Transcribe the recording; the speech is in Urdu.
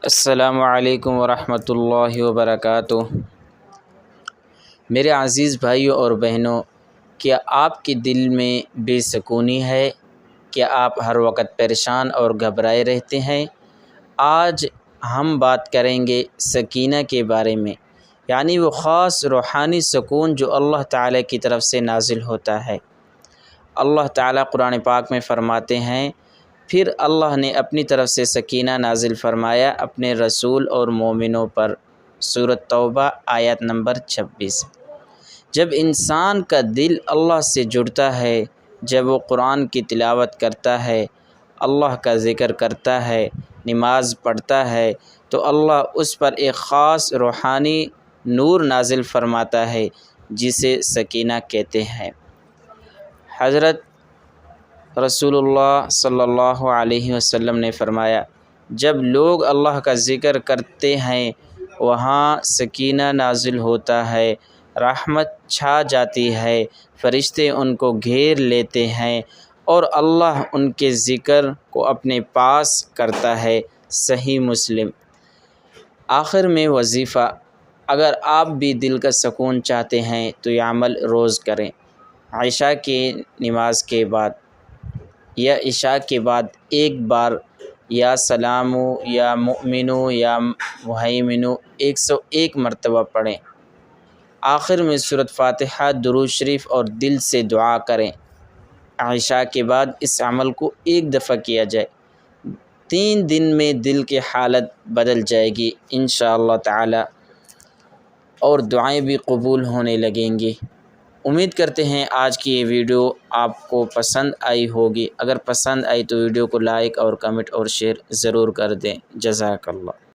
السلام علیکم ورحمۃ اللہ وبرکاتہ۔ میرے عزیز بھائیوں اور بہنوں، کیا آپ کے دل میں بے سکونی ہے؟ کیا آپ ہر وقت پریشان اور گھبرائے رہتے ہیں؟ آج ہم بات کریں گے سکینہ کے بارے میں، یعنی وہ خاص روحانی سکون جو اللہ تعالیٰ کی طرف سے نازل ہوتا ہے۔ اللہ تعالیٰ قرآن پاک میں فرماتے ہیں، پھر اللہ نے اپنی طرف سے سکینہ نازل فرمایا اپنے رسول اور مومنوں پر۔ سورۃ توبہ آیت نمبر 26۔ جب انسان کا دل اللہ سے جڑتا ہے، جب وہ قرآن کی تلاوت کرتا ہے، اللہ کا ذکر کرتا ہے، نماز پڑھتا ہے، تو اللہ اس پر ایک خاص روحانی نور نازل فرماتا ہے جسے سکینہ کہتے ہیں۔ حضرت رسول اللہ صلی اللہ علیہ وسلم نے فرمایا، جب لوگ اللہ کا ذکر کرتے ہیں وہاں سکینہ نازل ہوتا ہے، رحمت چھا جاتی ہے، فرشتے ان کو گھیر لیتے ہیں اور اللہ ان کے ذکر کو اپنے پاس کرتا ہے۔ صحیح مسلم۔ آخر میں وظیفہ، اگر آپ بھی دل کا سکون چاہتے ہیں تو یہ عمل روز کریں۔ عشاء کی نماز کے بعد یا عشاء کے بعد ایک بار یا سلامو یا مؤمنو یا مہیمنو 101 مرتبہ پڑھیں۔ آخر میں سورۃ فاتحہ، درود شریف اور دل سے دعا کریں۔ عشاء کے بعد اس عمل کو ایک دفعہ کیا جائے، 3 دن میں دل کی حالت بدل جائے گی انشاءاللہ تعالی، اور دعائیں بھی قبول ہونے لگیں گی۔ امید کرتے ہیں آج کی یہ ویڈیو آپ کو پسند آئی ہوگی۔ اگر پسند آئی تو ویڈیو کو لائک اور کمنٹ اور شیئر ضرور کر دیں۔ جزاک اللہ۔